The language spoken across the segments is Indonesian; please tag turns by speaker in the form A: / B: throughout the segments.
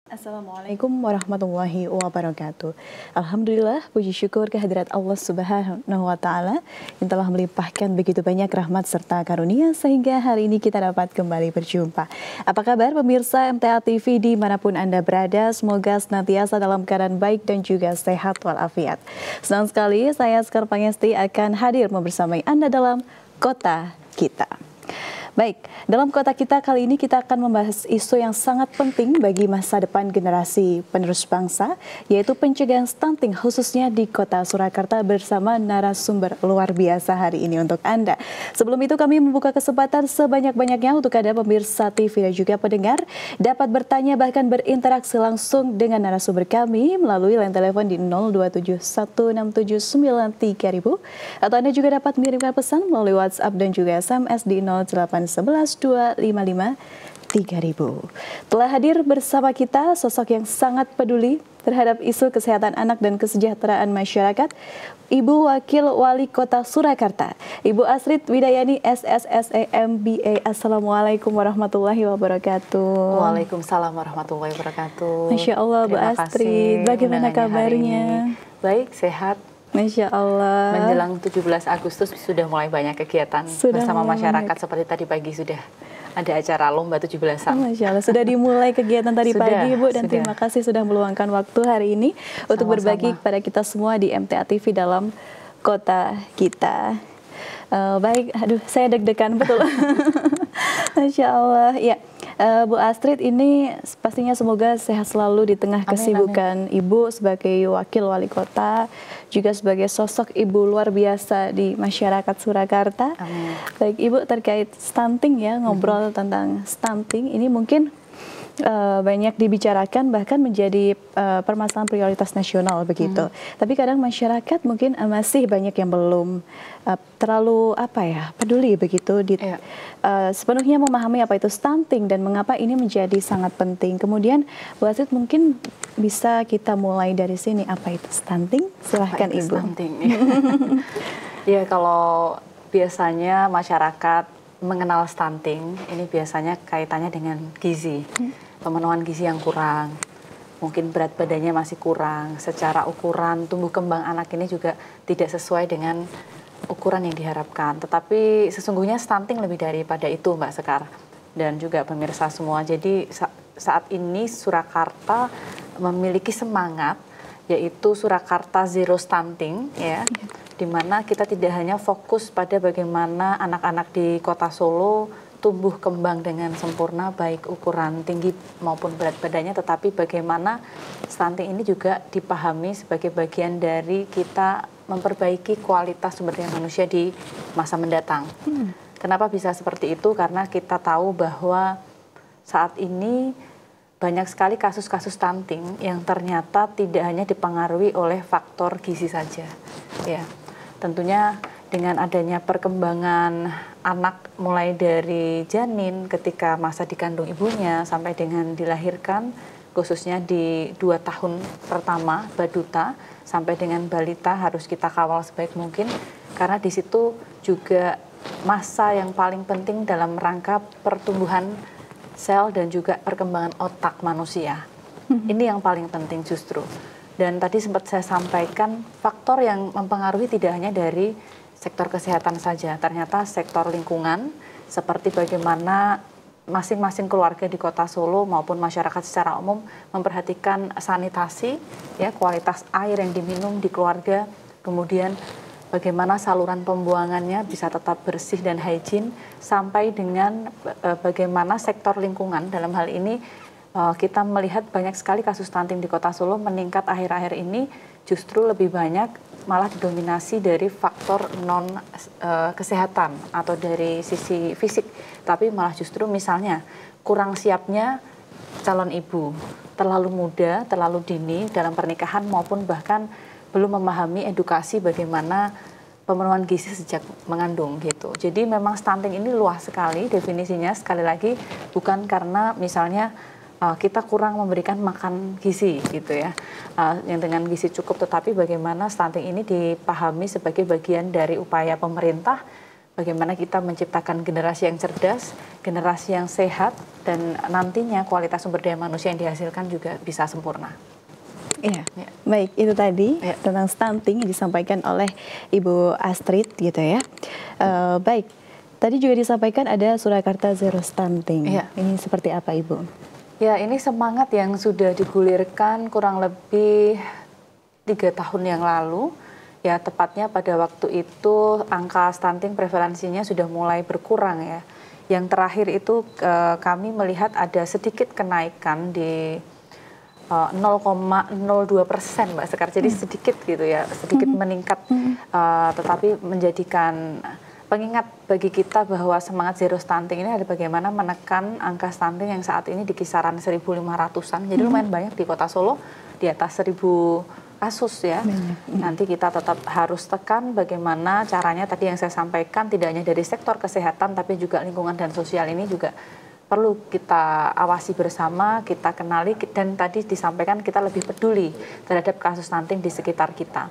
A: Assalamualaikum warahmatullahi wabarakatuh. Alhamdulillah, puji syukur kehadirat Allah Subhanahu wa Ta'ala yang telah melimpahkan begitu banyak rahmat serta karunia sehingga hari ini kita dapat kembali berjumpa. Apa kabar pemirsa MTA TV dimanapun Anda berada? Semoga senantiasa dalam keadaan baik dan juga sehat walafiat. Senang sekali saya Sekar Pangesti akan hadir membersamai Anda dalam Kota Kita. Baik, dalam Kota Kita kali ini kita akan membahas isu yang sangat penting bagi masa depan generasi penerus bangsa, yaitu pencegahan stunting khususnya di Kota Surakarta bersama narasumber luar biasa hari ini untuk Anda. Sebelum itu kami membuka kesempatan sebanyak-banyaknya untuk Anda pemirsa TV dan juga pendengar dapat bertanya bahkan berinteraksi langsung dengan narasumber kami melalui line telepon di 02716793000 atau Anda juga dapat mengirimkan pesan melalui WhatsApp dan juga SMS di 0811-255-3000. Telah hadir bersama kita sosok yang sangat peduli terhadap isu kesehatan anak dan kesejahteraan masyarakat, Ibu Wakil Wali Kota Surakarta, Ibu Astrid Widayani SSSE MBA. Assalamualaikum warahmatullahi wabarakatuh.
B: Waalaikumsalam warahmatullahi wabarakatuh.
A: Masya Allah, Bu Astrid, bagaimana kabarnya?
B: Baik, sehat.
A: Masya Allah.
B: Menjelang 17 Agustus sudah mulai banyak kegiatan bersama masyarakat. Seperti tadi pagi sudah ada acara lomba 17-an.
A: Masya Allah, sudah dimulai kegiatan tadi pagi, Bu, dan terima kasih sudah meluangkan waktu hari ini untuk berbagi kepada kita semua di MTA TV dalam Kota Kita. Baik, aduh, saya deg-degan betul. Masya Allah, ya. Bu Astrid, ini pastinya semoga sehat selalu di tengah kesibukan Ibu sebagai wakil wali kota, juga sebagai sosok Ibu luar biasa di masyarakat Surakarta.
B: Amin.
A: Baik, Ibu, terkait stunting ya, ngobrol tentang stunting, ini mungkin banyak dibicarakan bahkan menjadi permasalahan prioritas nasional begitu. Tapi kadang masyarakat mungkin masih banyak yang belum terlalu peduli begitu sepenuhnya memahami apa itu stunting dan mengapa ini menjadi sangat penting. Kemudian Bu Astrid mungkin bisa kita mulai dari sini, apa itu stunting? Silahkan Ibu.
B: Stunting. Ya, kalau biasanya masyarakat mengenal stunting, ini biasanya kaitannya dengan gizi. Pemenuhan gizi yang kurang, mungkin berat badannya masih kurang, secara ukuran tumbuh kembang anak ini juga tidak sesuai dengan ukuran yang diharapkan. Tetapi sesungguhnya stunting lebih daripada itu, Mbak Sekar, dan juga pemirsa semua. Jadi saat ini Surakarta memiliki semangat, yaitu Surakarta Zero Stunting, ya, di mana kita tidak hanya fokus pada bagaimana anak-anak di Kota Solo tumbuh kembang dengan sempurna baik ukuran tinggi maupun berat badannya, tetapi bagaimana stunting ini juga dipahami sebagai bagian dari kita memperbaiki kualitas sumber daya manusia di masa mendatang. Kenapa bisa seperti itu? Karena kita tahu bahwa saat ini banyak sekali kasus-kasus stunting yang ternyata tidak hanya dipengaruhi oleh faktor gizi saja. Ya, tentunya dengan adanya perkembangan anak mulai dari janin ketika masa dikandung ibunya sampai dengan dilahirkan, khususnya di 2 tahun pertama baduta sampai dengan balita harus kita kawal sebaik mungkin, karena di situ juga masa yang paling penting dalam rangka pertumbuhan sel dan juga perkembangan otak manusia. Ini yang paling penting justru. Dan tadi sempat saya sampaikan faktor yang mempengaruhi tidak hanya dari sektor kesehatan saja, ternyata sektor lingkungan seperti bagaimana masing-masing keluarga di Kota Solo maupun masyarakat secara umum memperhatikan sanitasi, ya, kualitas air yang diminum di keluarga, kemudian bagaimana saluran pembuangannya bisa tetap bersih dan hygiene, sampai dengan bagaimana sektor lingkungan dalam hal ini kita melihat banyak sekali kasus stunting di Kota Solo meningkat akhir-akhir ini, justru lebih banyak malah didominasi dari faktor non kesehatan atau dari sisi fisik, tapi malah justru misalnya kurang siapnya calon ibu, terlalu muda, terlalu dini dalam pernikahan maupun bahkan belum memahami edukasi bagaimana pemenuhan gizi sejak mengandung gitu. Jadi memang stunting ini luas sekali definisinya, sekali lagi bukan karena misalnya kita kurang memberikan makan gizi gitu ya, yang dengan gizi cukup, tetapi bagaimana stunting ini dipahami sebagai bagian dari upaya pemerintah bagaimana kita menciptakan generasi yang cerdas, generasi yang sehat, dan nantinya kualitas sumber daya manusia yang dihasilkan juga bisa sempurna.
A: Iya, baik, itu tadi tentang stunting yang disampaikan oleh Ibu Astrid gitu ya. Baik, tadi juga disampaikan ada Surakarta Zero Stunting. Ini seperti apa Ibu?
B: Ya, ini semangat yang sudah digulirkan kurang lebih 3 tahun yang lalu. Ya, tepatnya pada waktu itu angka stunting prevalensinya sudah mulai berkurang ya. Yang terakhir itu kami melihat ada sedikit kenaikan di 0,02%, Mbak Sekar. Jadi sedikit gitu ya, sedikit meningkat, tetapi menjadikan pengingat bagi kita bahwa semangat zero stunting ini ada bagaimana menekan angka stunting yang saat ini di kisaran 1.500-an. Jadi lumayan banyak di Kota Solo, di atas 1.000 kasus ya. Nanti kita tetap harus tekan bagaimana caranya tadi yang saya sampaikan, tidak hanya dari sektor kesehatan tapi juga lingkungan dan sosial ini juga perlu kita awasi bersama, kita kenali, dan tadi disampaikan kita lebih peduli terhadap kasus stunting di sekitar kita.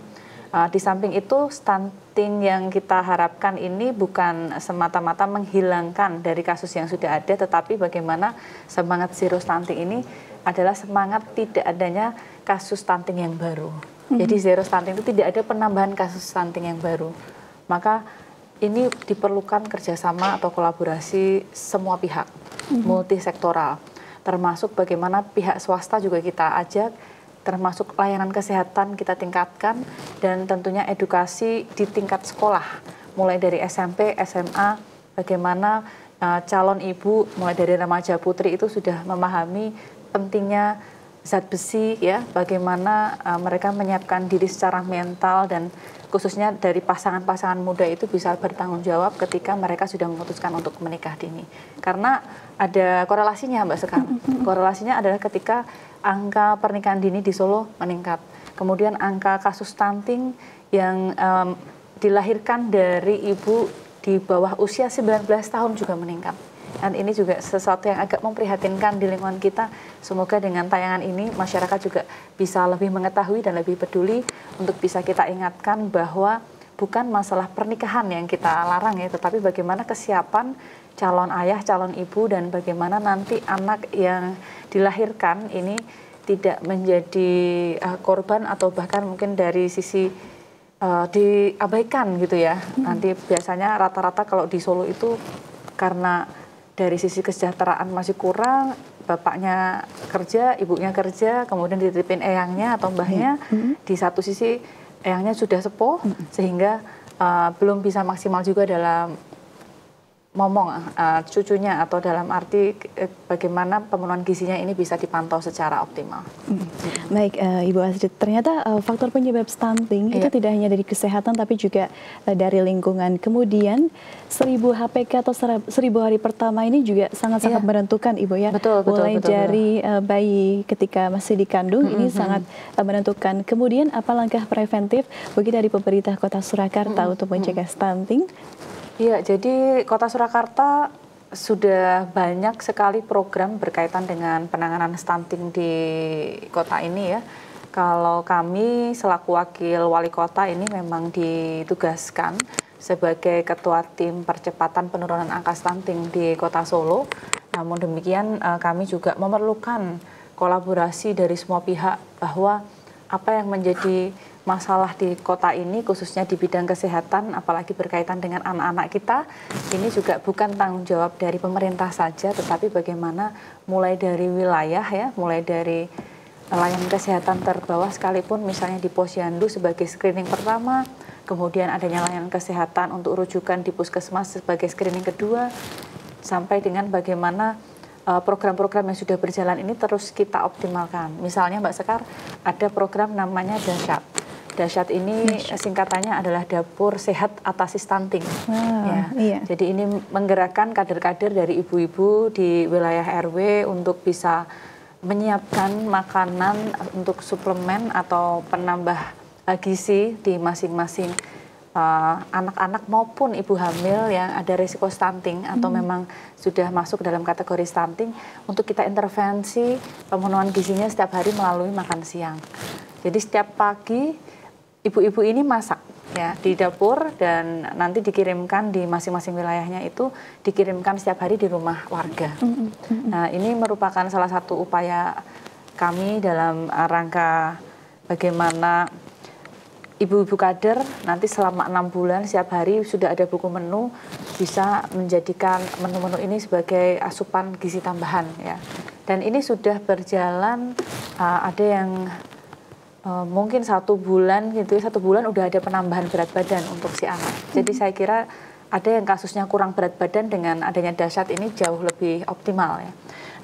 B: Di samping itu, stunting yang kita harapkan ini bukan semata-mata menghilangkan dari kasus yang sudah ada, tetapi bagaimana semangat zero stunting ini adalah semangat tidak adanya kasus stunting yang baru. Jadi zero stunting itu tidak ada penambahan kasus stunting yang baru. Maka ini diperlukan kerjasama atau kolaborasi semua pihak, multisektoral, termasuk bagaimana pihak swasta juga kita ajak, termasuk layanan kesehatan kita tingkatkan, dan tentunya edukasi di tingkat sekolah, mulai dari SMP, SMA, bagaimana calon ibu, mulai dari remaja putri itu sudah memahami pentingnya zat besi, ya, bagaimana mereka menyiapkan diri secara mental, dan khususnya dari pasangan-pasangan muda itu bisa bertanggung jawab ketika mereka sudah memutuskan untuk menikah dini. Karena ada korelasinya Mbak Sekar. Korelasinya adalah ketika angka pernikahan dini di Solo meningkat. Kemudian angka kasus stunting yang dilahirkan dari ibu di bawah usia 19 tahun juga meningkat. Dan ini juga sesuatu yang agak memprihatinkan di lingkungan kita. Semoga dengan tayangan ini masyarakat juga bisa lebih mengetahui dan lebih peduli untuk bisa kita ingatkan bahwa bukan masalah pernikahan yang kita larang ya, tetapi bagaimana kesiapan calon ayah, calon ibu, dan bagaimana nanti anak yang dilahirkan ini tidak menjadi korban atau bahkan mungkin dari sisi diabaikan gitu ya. Nanti biasanya rata-rata kalau di Solo itu karena dari sisi kesejahteraan masih kurang, bapaknya kerja, ibunya kerja, kemudian dititipin eyangnya atau mbahnya, di satu sisi eyangnya sudah sepuh, sehingga belum bisa maksimal juga dalam ngomong cucunya, atau dalam arti bagaimana pemenuhan gizinya ini bisa dipantau secara optimal.
A: Baik, Ibu Astrid, ternyata faktor penyebab stunting itu tidak hanya dari kesehatan tapi juga dari lingkungan. Kemudian 1000 HPK atau 1000 hari pertama ini juga sangat-sangat menentukan Ibu ya.
B: Betul,
A: mulai dari bayi ketika masih dikandung ini sangat menentukan. Kemudian apa langkah preventif bagi dari pemerintah Kota Surakarta untuk mencegah stunting?
B: Iya, jadi Kota Surakarta sudah banyak sekali program berkaitan dengan penanganan stunting di kota ini ya. Kalau kami selaku wakil wali kota ini memang ditugaskan sebagai ketua tim percepatan penurunan angka stunting di Kota Solo. Namun demikian kami juga memerlukan kolaborasi dari semua pihak bahwa apa yang menjadi masalah di kota ini, khususnya di bidang kesehatan, apalagi berkaitan dengan anak-anak kita, ini juga bukan tanggung jawab dari pemerintah saja, tetapi bagaimana mulai dari wilayah ya, mulai dari layanan kesehatan terbawah sekalipun, misalnya di Posyandu sebagai screening pertama, kemudian adanya layanan kesehatan untuk rujukan di puskesmas sebagai screening kedua, sampai dengan bagaimana program-program yang sudah berjalan ini terus kita optimalkan. Misalnya Mbak Sekar, ada program namanya Dasyat. Dasyat ini singkatannya adalah Dapur Sehat Atasi Stunting. Jadi ini menggerakkan kader-kader dari ibu-ibu di wilayah RW untuk bisa menyiapkan makanan untuk suplemen atau penambah gizi di masing-masing anak-anak maupun ibu hamil yang ada risiko stunting atau memang sudah masuk dalam kategori stunting, untuk kita intervensi pemenuhan gizinya setiap hari melalui makan siang. Jadi setiap pagi ibu-ibu ini masak ya di dapur dan nanti dikirimkan di masing-masing wilayahnya, itu dikirimkan setiap hari di rumah warga. Nah, ini merupakan salah satu upaya kami dalam rangka bagaimana ibu-ibu kader nanti selama 6 bulan setiap hari sudah ada buku menu, bisa menjadikan menu-menu ini sebagai asupan gizi tambahan ya. Dan ini sudah berjalan, ada yang mungkin 1 bulan gitu, 1 bulan udah ada penambahan berat badan untuk si anak. Jadi saya kira ada yang kasusnya kurang berat badan, dengan adanya dahsyat ini jauh lebih optimal ya.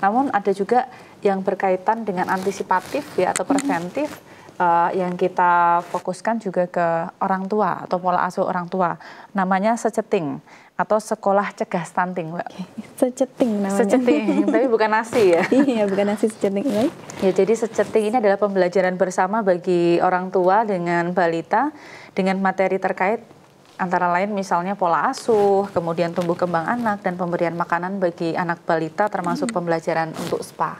B: Namun ada juga yang berkaitan dengan antisipatif ya atau preventif, yang kita fokuskan juga ke orang tua atau pola asuh orang tua. Namanya seceting atau sekolah cegah stunting, Mbak.
A: Seceting namanya.
B: Seceting, tapi bukan nasi ya.
A: Iya, bukan nasi, seceting.
B: Ya, jadi seceting ini adalah pembelajaran bersama bagi orang tua dengan balita dengan materi terkait antara lain misalnya pola asuh, kemudian tumbuh kembang anak, dan pemberian makanan bagi anak balita termasuk pembelajaran untuk spa.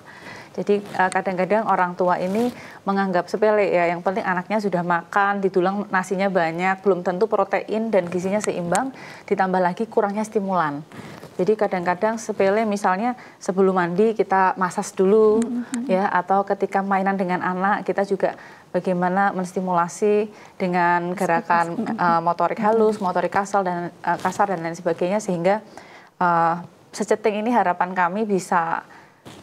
B: Jadi kadang-kadang orang tua ini menganggap sepele ya, yang penting anaknya sudah makan, ditulang nasinya banyak, belum tentu protein dan gizinya seimbang, ditambah lagi kurangnya stimulan. Jadi kadang-kadang sepele, misalnya sebelum mandi kita masas dulu ya, atau ketika mainan dengan anak kita juga bagaimana menstimulasi dengan gerakan motorik halus, motorik kasar dan lain sebagainya, sehingga seceting ini harapan kami bisa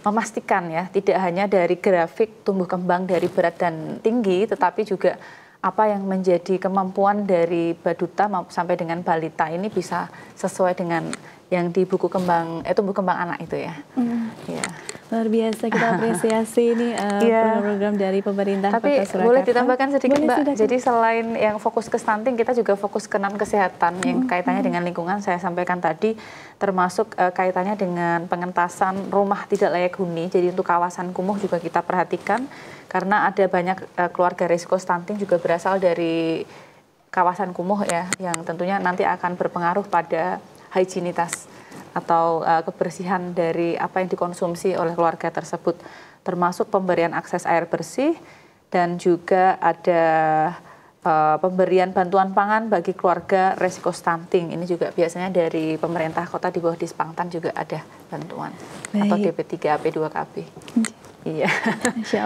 B: memastikan ya, tidak hanya dari grafik tumbuh kembang dari berat dan tinggi, tetapi juga apa yang menjadi kemampuan dari baduta sampai dengan balita ini bisa sesuai dengan yang di buku tumbuh kembang anak itu ya. Ya.
A: Luar biasa, kita apresiasi ini program-program dari pemerintah
B: Tapi
A: Kota Surakarta.
B: boleh ditambahkan sedikit,
A: boleh,
B: Mbak.
A: Sudah.
B: Jadi selain yang fokus ke stunting, kita juga fokus ke non-kesehatan yang kaitannya dengan lingkungan. Saya sampaikan tadi, termasuk kaitannya dengan pengentasan rumah tidak layak huni. Jadi untuk kawasan kumuh juga kita perhatikan, karena ada banyak keluarga risiko stunting juga berasal dari kawasan kumuh ya, yang tentunya nanti akan berpengaruh pada higienitas atau kebersihan dari apa yang dikonsumsi oleh keluarga tersebut, termasuk pemberian akses air bersih, dan juga ada pemberian bantuan pangan bagi keluarga resiko stunting. Ini juga biasanya dari pemerintah kota di bawah Dispangtan juga ada bantuan. Atau DP3AP 2KB. Iya.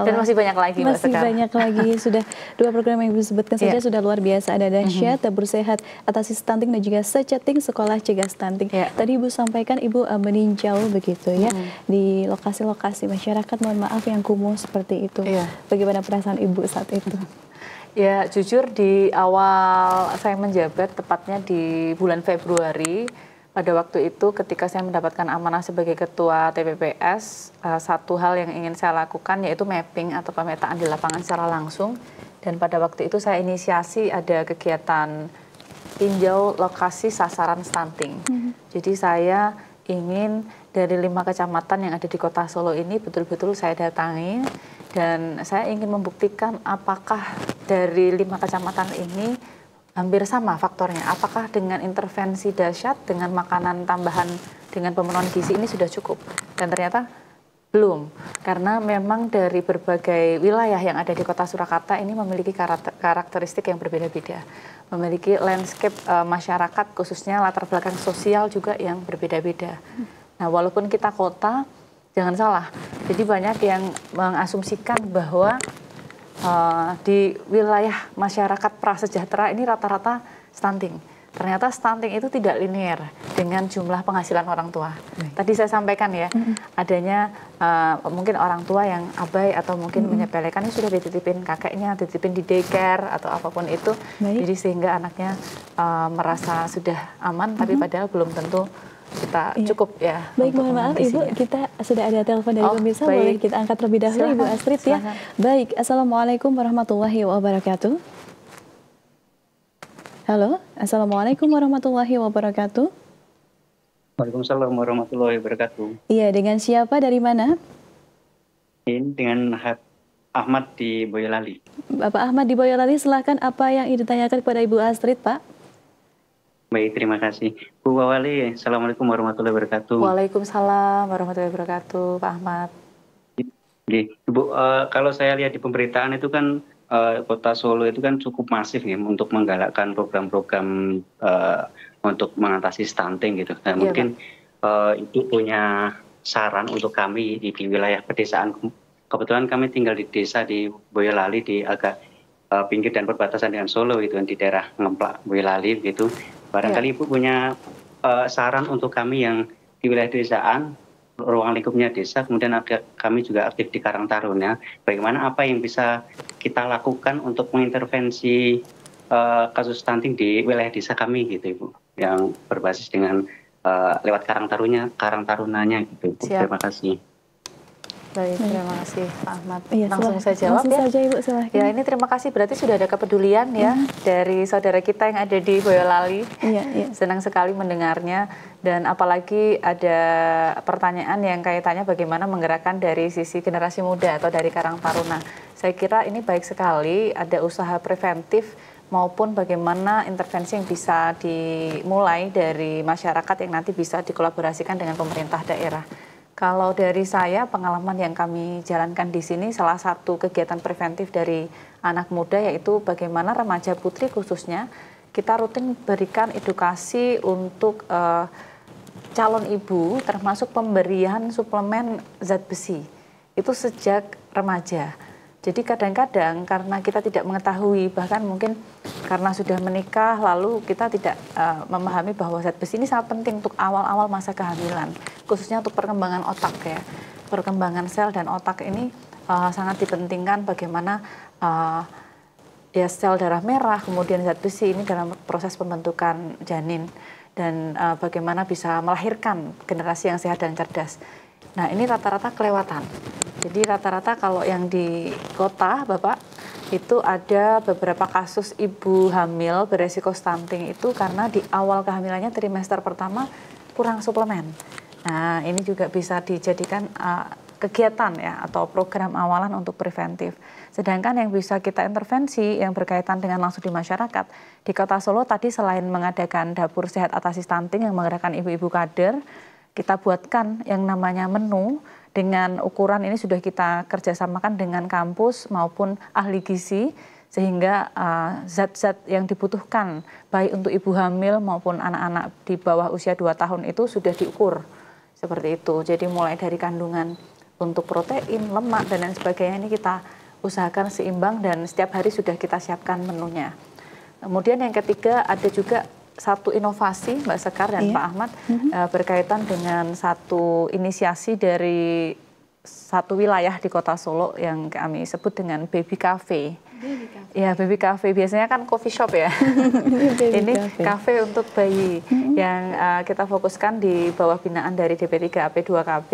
B: Dan masih banyak lagi, Mbak,
A: masih
B: sekarang.
A: banyak lagi. Sudah 2 program yang Ibu sebutkan saja sudah luar biasa. Ada dahsyat, tabur sehat, atasi stunting, dan juga seceting, sekolah cegah stunting. Tadi Ibu sampaikan Ibu meninjau begitu ya di lokasi-lokasi masyarakat, mohon maaf, yang kumuh seperti itu. Bagaimana perasaan Ibu saat itu?
B: Ya, jujur di awal saya menjabat, tepatnya di bulan Februari, pada waktu itu ketika saya mendapatkan amanah sebagai ketua TPPS, satu hal yang ingin saya lakukan yaitu mapping atau pemetaan di lapangan secara langsung. Dan pada waktu itu saya inisiasi ada kegiatan tinjau lokasi sasaran stunting. Jadi saya ingin dari 5 kecamatan yang ada di Kota Solo ini betul-betul saya datangi, dan saya ingin membuktikan apakah dari 5 kecamatan ini hampir sama faktornya. Apakah dengan intervensi dahsyat, dengan makanan tambahan, dengan pemenuhan gizi ini sudah cukup? Dan ternyata belum. Karena memang dari berbagai wilayah yang ada di Kota Surakarta ini memiliki karakteristik yang berbeda-beda. Memiliki landscape masyarakat, khususnya latar belakang sosial juga yang berbeda-beda. Nah, walaupun kita kota, jangan salah. Jadi banyak yang mengasumsikan bahwa di wilayah masyarakat prasejahtera ini rata-rata stunting. Ternyata stunting itu tidak linear dengan jumlah penghasilan orang tua. Tadi saya sampaikan ya, adanya mungkin orang tua yang abai atau mungkin menyepelekan, ini sudah dititipin kakeknya, dititipin di daycare atau apapun itu. Jadi sehingga anaknya merasa sudah aman, tapi padahal belum tentu kita cukup ya.
A: Baik, mohon maaf Ibu, kita sudah ada telepon dari pemirsa, boleh kita angkat terlebih dahulu. Ibu Astrid ya. Baik, Assalamualaikum warahmatullahi wabarakatuh. Halo, Assalamualaikum warahmatullahi wabarakatuh.
C: Waalaikumsalam warahmatullahi wabarakatuh.
A: Iya, dengan siapa, dari mana?
C: Dengan Ahmad di Boyolali.
A: Bapak Ahmad di Boyolali, silahkan, apa yang ingin ditanyakan kepada Ibu Astrid, Pak?
C: Baik, terima kasih. Bu Wali, Assalamualaikum warahmatullahi wabarakatuh.
B: Waalaikumsalam warahmatullahi wabarakatuh, Pak Ahmad.
C: Ibu, kalau saya lihat di pemberitaan itu kan Kota Solo itu kan cukup masif nih untuk menggalakkan program-program untuk mengatasi stunting gitu. Nah,
B: Iya, Pak.
C: mungkin Ibu punya saran untuk kami di wilayah pedesaan. Kebetulan kami tinggal di desa di Boyolali, di agak pinggir dan perbatasan dengan Solo gitu, di daerah Ngemplak Boyolali gitu.
B: Iya.
C: Barangkali Ibu punya saran untuk kami yang di wilayah pedesaan, ruang lingkupnya desa, kemudian kami juga aktif di Karang Taruna. Bagaimana apa yang bisa kita lakukan untuk mengintervensi kasus stunting di wilayah desa kami gitu, Ibu, yang berbasis dengan lewat Karang Tarunanya gitu, Ibu.
B: Siap.
C: Terima kasih.
B: Baik, terima kasih Pak Ahmad.
A: Iya,
B: Langsung saya jawab
A: langsung
B: ya.
A: saja Ibu, silahkan.
B: Ya, ini terima kasih, berarti sudah ada kepedulian ya dari saudara kita yang ada di Boyolali.
A: Iya, iya.
B: Senang sekali mendengarnya, dan apalagi ada pertanyaan yang kaitannya bagaimana menggerakkan dari sisi generasi muda atau dari Karang Taruna. Saya kira ini baik sekali, ada usaha preventif maupun bagaimana intervensi yang bisa dimulai dari masyarakat yang nanti bisa dikolaborasikan dengan pemerintah daerah. Kalau dari saya, pengalaman yang kami jalankan di sini, salah satu kegiatan preventif dari anak muda yaitu bagaimana remaja putri khususnya, kita rutin berikan edukasi untuk calon ibu, termasuk pemberian suplemen zat besi. Itu sejak remaja. Jadi kadang-kadang karena kita tidak mengetahui, bahkan mungkin karena sudah menikah, lalu kita tidak memahami bahwa zat besi ini sangat penting untuk awal-awal masa kehamilan, khususnya untuk perkembangan otak ya. Perkembangan sel dan otak ini sangat dipentingkan bagaimana ya sel darah merah, kemudian zat besi ini dalam proses pembentukan janin, dan bagaimana bisa melahirkan generasi yang sehat dan cerdas. Nah, ini rata-rata kelewatan. Jadi rata-rata kalau yang di kota, Bapak, itu ada beberapa kasus ibu hamil beresiko stunting itu karena di awal kehamilannya trimester pertama kurang suplemen. Nah, ini juga bisa dijadikan kegiatan ya atau program awalan untuk preventif. Sedangkan yang bisa kita intervensi yang berkaitan dengan langsung di masyarakat, di Kota Solo tadi selain mengadakan dapur sehat atasi stunting yang menggerakkan ibu-ibu kader, kita buatkan yang namanya menu dengan ukuran ini sudah kita kerjasamakan dengan kampus maupun ahli gizi, sehingga zat-zat yang dibutuhkan baik untuk ibu hamil maupun anak-anak di bawah usia 2 tahun itu sudah diukur seperti itu. Jadi mulai dari kandungan untuk protein, lemak, dan lain sebagainya ini kita usahakan seimbang dan setiap hari sudah kita siapkan menunya. Kemudian yang ketiga ada juga satu inovasi Mbak Sekar dan Pak Ahmad berkaitan dengan satu inisiasi dari satu wilayah di Kota Solo yang kami sebut dengan Baby Cafe. Ya, Baby Cafe biasanya kan coffee shop ya. Ini cafe untuk bayi yang kita fokuskan di bawah binaan dari DP3AP 2KB,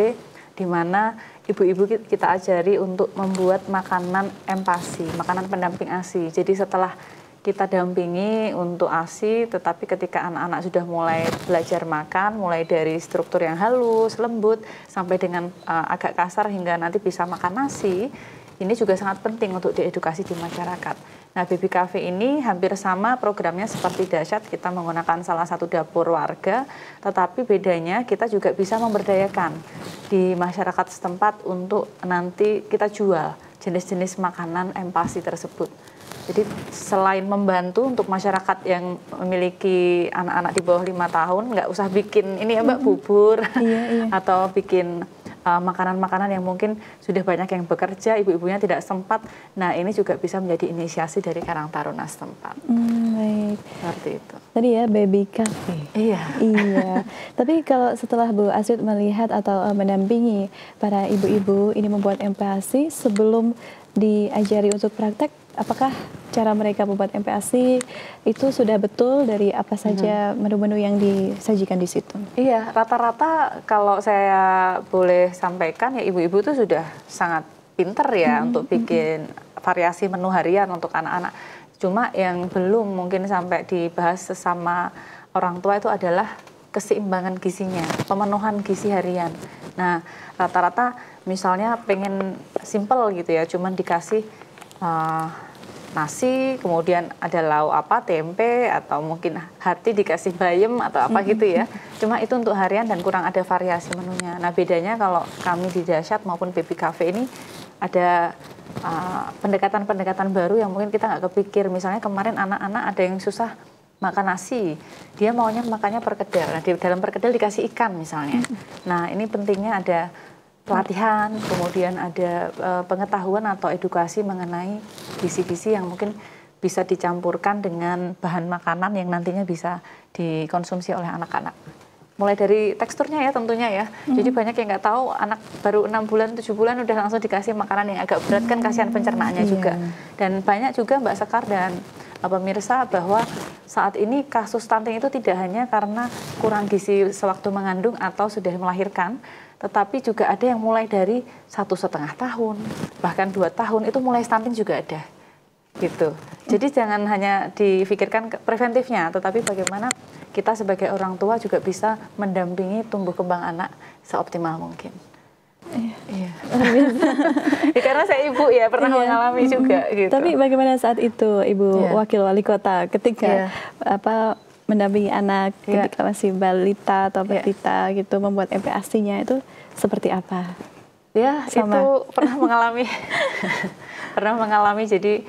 B: di mana ibu-ibu kita ajari untuk membuat makanan empasi, makanan pendamping ASI. Jadi setelah kita dampingi untuk ASI, tetapi ketika anak-anak sudah mulai belajar makan, mulai dari struktur yang halus, lembut, sampai dengan agak kasar hingga nanti bisa makan nasi, ini juga sangat penting untuk diedukasi di masyarakat. Nah, Baby Cafe ini hampir sama programnya seperti Dahsyat, kita menggunakan salah satu dapur warga, tetapi bedanya kita juga bisa memberdayakan di masyarakat setempat untuk nanti kita jual jenis-jenis makanan empasi tersebut. Jadi selain membantu untuk masyarakat yang memiliki anak-anak di bawah 5 tahun, nggak usah bikin ini ya Mbak, bubur atau bikin makanan-makanan yang mungkin sudah banyak yang bekerja, ibu-ibunya tidak sempat. Nah, ini juga bisa menjadi inisiasi dari Karang Taruna setempat.
A: Baik.
B: Seperti itu.
A: Tadi ya Baby Cafe.
B: Iya.
A: Iya. Tapi kalau setelah Bu Aswid melihat atau mendampingi para ibu-ibu ini membuat empasi sebelum diajari untuk praktek, apakah cara mereka membuat MPASI itu sudah betul dari apa saja menu-menu yang disajikan di situ? Iya,
B: rata-rata kalau saya boleh sampaikan ya ibu-ibu itu sudah sangat pinter ya untuk bikin variasi menu harian untuk anak-anak. Cuma yang belum mungkin sampai dibahas sesama orang tua itu adalah keseimbangan gizinya, pemenuhan gizi harian. Nah, rata-rata misalnya pengen simple gitu ya, cuman dikasih nasi, kemudian ada lauk apa, tempe, atau mungkin hati dikasih bayam atau apa gitu ya. Cuma itu untuk harian dan kurang ada variasi menunya. Nah, bedanya kalau kami di Dahsyat maupun Baby Cafe ini ada pendekatan-pendekatan baru yang mungkin kita nggak kepikir. Misalnya kemarin anak-anak ada yang susah makan nasi, dia maunya makannya perkedel. Nah, di dalam perkedel dikasih ikan misalnya. Nah, ini pentingnya ada pelatihan, kemudian ada pengetahuan atau edukasi mengenai gizi-gizi yang mungkin bisa dicampurkan dengan bahan makanan yang nantinya bisa dikonsumsi oleh anak-anak. Mulai dari teksturnya ya tentunya ya. Jadi banyak yang nggak tahu anak baru 6 bulan, 7 bulan udah langsung dikasih makanan yang agak berat kan kasihan pencernaannya juga. Dan banyak juga Mbak Sekar dan pemirsa bahwa saat ini kasus stunting itu tidak hanya karena kurang gizi sewaktu mengandung atau sudah melahirkan, tetapi juga ada yang mulai dari 1,5 tahun, bahkan 2 tahun itu mulai stunting juga ada. Gitu. Jadi jangan hanya difikirkan preventifnya, tetapi bagaimana kita sebagai orang tua juga bisa mendampingi tumbuh kembang anak seoptimal mungkin. Iya. Ya, karena saya ibu ya pernah mengalami juga gitu.
A: Tapi bagaimana saat itu Ibu Wakil Wali Kota ketika mendampingi anak ketika masih balita atau batita gitu membuat MPASI-nya itu seperti apa?
B: Ya, itu pernah mengalami. Pernah mengalami, jadi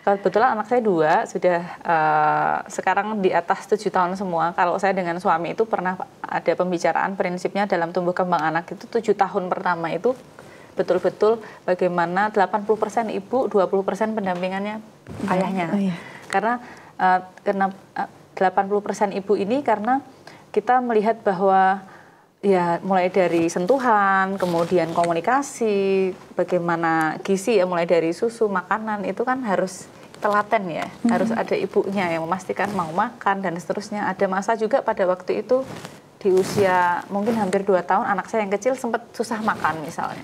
B: kebetulan anak saya 2 sudah sekarang di atas 7 tahun semua. Kalau saya dengan suami itu pernah ada pembicaraan prinsipnya dalam tumbuh kembang anak itu 7 tahun pertama itu betul-betul bagaimana 80% ibu, 20% pendampingannya ayahnya. Karena 80% ibu ini karena kita melihat bahwa ya mulai dari sentuhan, kemudian komunikasi, bagaimana gizi ya mulai dari susu, makanan itu kan harus telaten ya, harus ada ibunya yang memastikan mau makan dan seterusnya. Ada masa juga pada waktu itu di usia mungkin hampir 2 tahun anak saya yang kecil sempat susah makan misalnya.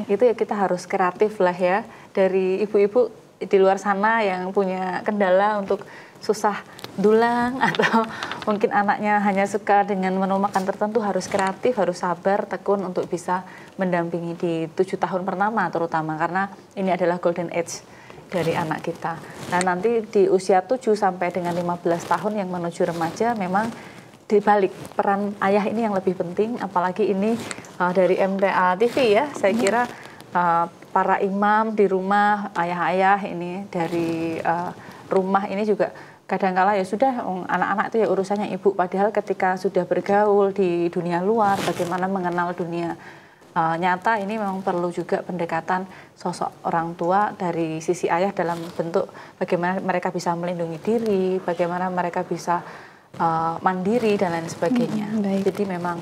B: Itu ya kita harus kreatif lah ya dari ibu-ibu di luar sana yang punya kendala untuk susah dulang atau mungkin anaknya hanya suka dengan menu makan tertentu, harus kreatif, harus sabar, tekun untuk bisa mendampingi di 7 tahun pertama terutama karena ini adalah golden age dari anak kita. Nah nanti di usia 7 sampai dengan 15 tahun yang menuju remaja memang dibalik peran ayah ini yang lebih penting, apalagi ini dari MTA TV ya, saya kira para imam di rumah, ayah-ayah ini dari rumah ini juga kadangkala ya sudah anak-anak itu ya urusannya ibu, padahal ketika sudah bergaul di dunia luar, bagaimana mengenal dunia nyata ini memang perlu juga pendekatan sosok orang tua dari sisi ayah dalam bentuk bagaimana mereka bisa melindungi diri, bagaimana mereka bisa mandiri dan lain sebagainya. Jadi memang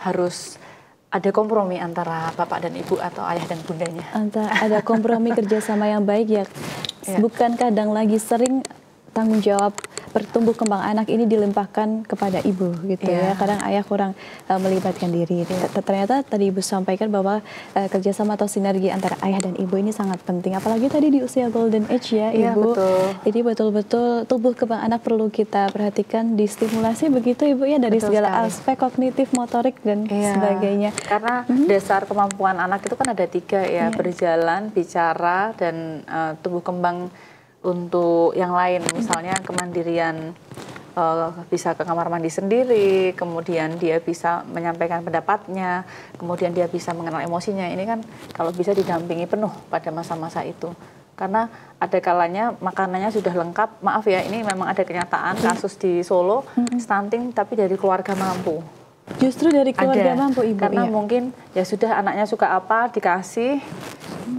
B: harus ada kompromi antara bapak dan ibu atau ayah dan bundanya.
A: Ada kompromi kerjasama yang baik ya. Bukan kadang lagi sering tanggung jawab pertumbuh kembang anak ini dilimpahkan kepada ibu gitu ya. Kadang ayah kurang melibatkan diri. Ternyata tadi ibu sampaikan bahwa kerjasama atau sinergi antara ayah dan ibu ini sangat penting. Apalagi tadi di usia golden age ya ibu. Jadi betul-betul tumbuh kembang anak perlu kita perhatikan, distimulasi begitu ibu ya dari segala aspek kognitif, motorik dan sebagainya.
B: Karena dasar kemampuan anak itu kan ada 3 ya, berjalan, bicara dan tumbuh kembang untuk yang lain, misalnya kemandirian, bisa ke kamar mandi sendiri, kemudian dia bisa menyampaikan pendapatnya, kemudian dia bisa mengenal emosinya. Ini kan kalau bisa didampingi penuh pada masa-masa itu. Karena ada kalanya makanannya sudah lengkap, maaf ya ini memang ada kenyataan kasus di Solo, stunting tapi dari keluarga mampu.
A: Justru dari keluarga mampu ibu?
B: Karena mungkin ya sudah anaknya suka apa dikasih,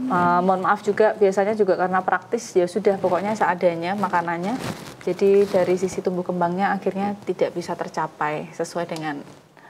B: mohon maaf juga biasanya juga karena praktis ya sudah pokoknya seadanya makanannya. Jadi dari sisi tumbuh kembangnya akhirnya tidak bisa tercapai sesuai dengan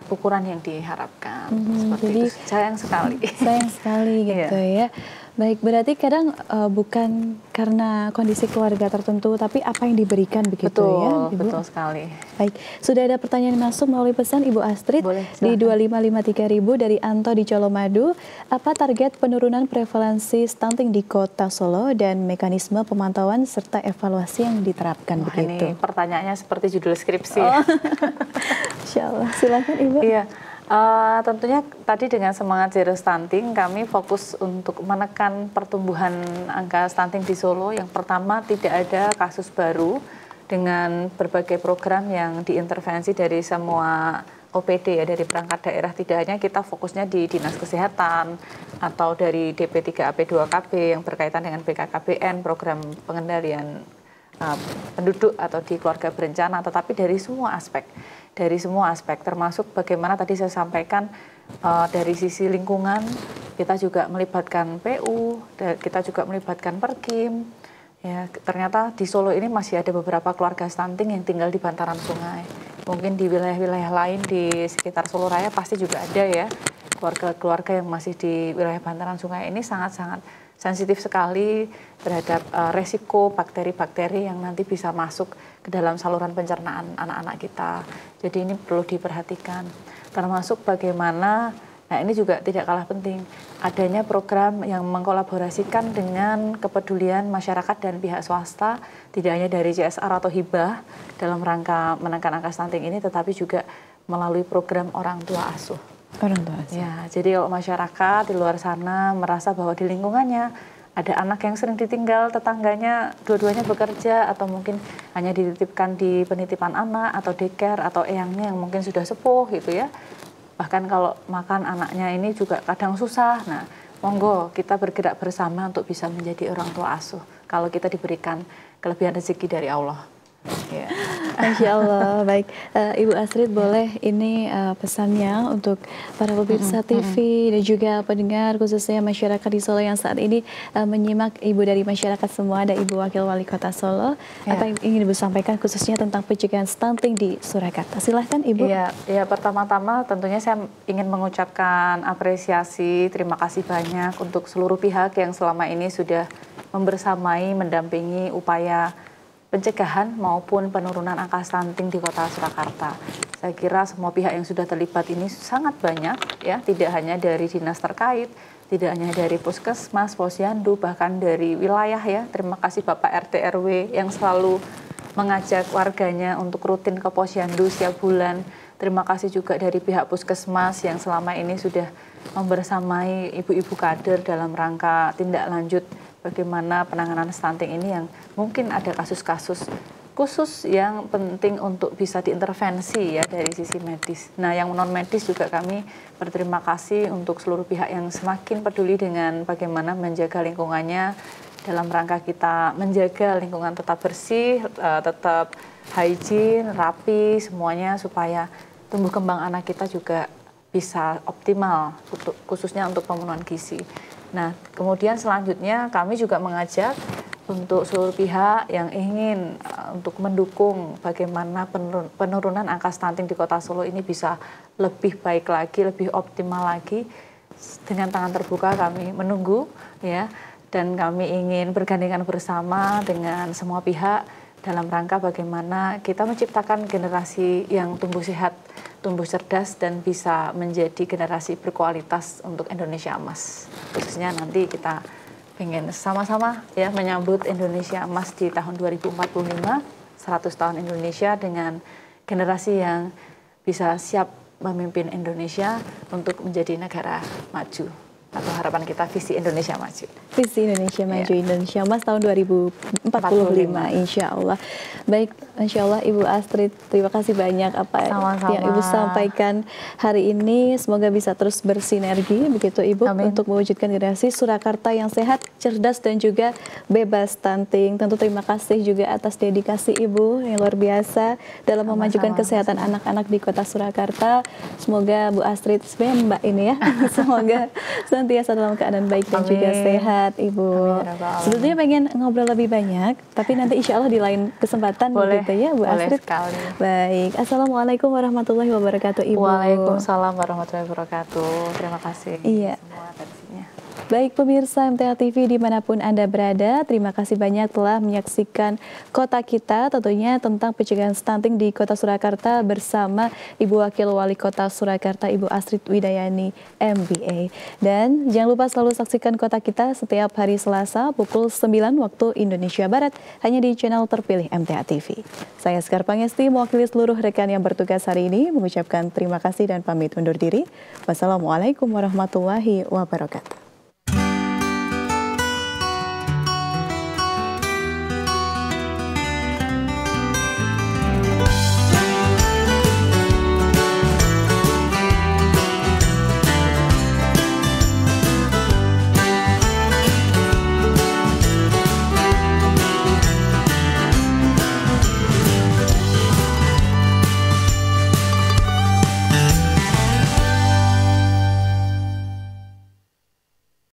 B: ukuran yang diharapkan. Seperti
A: jadi,
B: itu sayang sekali.
A: Sayang sekali gitu ya. Baik, berarti kadang bukan karena kondisi keluarga tertentu, tapi apa yang diberikan begitu ya, Ibu?
B: Betul sekali.
A: Baik, sudah ada pertanyaan masuk melalui pesan Ibu Astrid.
B: Boleh,
A: di 2553.000 dari Anto di Colomadu. Apa target penurunan prevalensi stunting di Kota Solo dan mekanisme pemantauan serta evaluasi yang diterapkan begitu?
B: Ini pertanyaannya seperti judul skripsi.
A: Insya Allah, silakan Ibu.
B: Iya. Tentunya tadi dengan semangat zero stunting kami fokus untuk menekan pertumbuhan angka stunting di Solo. Yang pertama tidak ada kasus baru dengan berbagai program yang diintervensi dari semua OPD ya, dari perangkat daerah. Tidak hanya kita fokusnya di Dinas Kesehatan atau dari DP3AP2KB yang berkaitan dengan BKKBN, program pengendalian penduduk atau di keluarga berencana, tetapi dari semua aspek termasuk bagaimana tadi saya sampaikan dari sisi lingkungan, kita juga melibatkan PU, kita juga melibatkan Perkim. Ya, ternyata di Solo ini masih ada beberapa keluarga stunting yang tinggal di bantaran sungai. Mungkin di wilayah-wilayah lain di sekitar Solo Raya pasti juga ada ya keluarga-keluarga yang masih di wilayah bantaran sungai. Ini sangat-sangat sensitif sekali terhadap resiko bakteri-bakteri yang nanti bisa masuk ke dalam saluran pencernaan anak-anak kita. Jadi ini perlu diperhatikan. Termasuk bagaimana, nah ini juga tidak kalah penting, adanya program yang mengkolaborasikan dengan kepedulian masyarakat dan pihak swasta, tidak hanya dari CSR atau hibah dalam rangka menekan angka stunting ini, tetapi juga melalui program orang tua asuh.
A: Orang tua asuh.
B: Ya, jadi kalau masyarakat di luar sana merasa bahwa di lingkungannya ada anak yang sering ditinggal tetangganya, dua-duanya bekerja atau mungkin hanya dititipkan di penitipan anak atau daycare atau eyangnya yang mungkin sudah sepuh gitu ya. Bahkan kalau makan anaknya ini juga kadang susah. Nah, monggo kita bergerak bersama untuk bisa menjadi orang tua asuh. Kalau kita diberikan kelebihan rezeki dari Allah. Ya.
A: Masya Allah, baik. Ibu Astrid boleh ini pesannya untuk para pemirsa TV dan juga pendengar khususnya masyarakat di Solo yang saat ini menyimak, Ibu dari masyarakat semua, ada Ibu Wakil Wali Kota Solo. Apa yang ingin Ibu sampaikan khususnya tentang pencegahan stunting di Surakarta? Silahkan Ibu.
B: Ya, pertama-tama tentunya saya ingin mengucapkan apresiasi, terima kasih banyak untuk seluruh pihak yang selama ini sudah membersamai, mendampingi upaya pencegahan maupun penurunan angka stunting di Kota Surakarta. Saya kira semua pihak yang sudah terlibat ini sangat banyak ya, tidak hanya dari dinas terkait, tidak hanya dari Puskesmas, Posyandu, bahkan dari wilayah ya. Terima kasih Bapak RT RW yang selalu mengajak warganya untuk rutin ke Posyandu setiap bulan. Terima kasih juga dari pihak Puskesmas yang selama ini sudah membersamai ibu-ibu kader dalam rangka tindak lanjut bagaimana penanganan stunting ini yang mungkin ada kasus-kasus khusus yang penting untuk bisa diintervensi ya dari sisi medis. Nah, yang non medis juga kami berterima kasih untuk seluruh pihak yang semakin peduli dengan bagaimana menjaga lingkungannya dalam rangka kita menjaga lingkungan tetap bersih, tetap hygiene, rapi semuanya supaya tumbuh kembang anak kita juga bisa optimal khususnya untuk pemenuhan gizi. Nah, kemudian selanjutnya kami juga mengajak untuk seluruh pihak yang ingin untuk mendukung bagaimana penurunan angka stunting di Kota Solo ini bisa lebih baik lagi, lebih optimal lagi. Dengan tangan terbuka kami menunggu ya, dan kami ingin bergandengan bersama dengan semua pihak dalam rangka bagaimana kita menciptakan generasi yang tumbuh sehat, tumbuh cerdas dan bisa menjadi generasi berkualitas untuk Indonesia Emas. Khususnya nanti kita ingin sama-sama ya menyambut Indonesia Emas di tahun 2045, 100 tahun Indonesia dengan generasi yang bisa siap memimpin Indonesia untuk menjadi negara maju. Atau harapan kita visi Indonesia Maju.
A: Visi Indonesia Maju, Indonesia Emas tahun 2045, insya Allah. Baik, insya Allah Ibu Astrid, terima kasih banyak apa yang Ibu sampaikan hari ini. Semoga bisa terus bersinergi, begitu Ibu, untuk mewujudkan generasi Surakarta yang sehat, cerdas dan juga bebas stunting. Tentu terima kasih juga atas dedikasi Ibu yang luar biasa dalam memajukan kesehatan anak-anak di Kota Surakarta. Semoga Bu Astrid, sebenarnya Mbak ini ya, semoga senantiasa dalam keadaan baik dan juga sehat, Ibu. Sebetulnya pengen ngobrol lebih banyak, tapi nanti insya Allah di lain kesempatan begitu ya, Bu Astrid.
B: Sekali.
A: Baik, Assalamualaikum warahmatullahi wabarakatuh, Ibu.
B: Waalaikumsalam warahmatullahi wabarakatuh. Terima kasih semua atensinya.
A: Baik pemirsa MTA TV dimanapun Anda berada, terima kasih banyak telah menyaksikan Kota Kita, tentunya tentang pencegahan stunting di Kota Surakarta bersama Ibu Wakil Wali Kota Surakarta, Ibu Astrid Widayani, MBA. Dan jangan lupa selalu saksikan Kota Kita setiap hari Selasa pukul 9 waktu Indonesia Barat, hanya di channel terpilih MTA TV. Saya Sekar Pangesti, mewakili seluruh rekan yang bertugas hari ini, mengucapkan terima kasih dan pamit undur diri. Wassalamualaikum warahmatullahi wabarakatuh.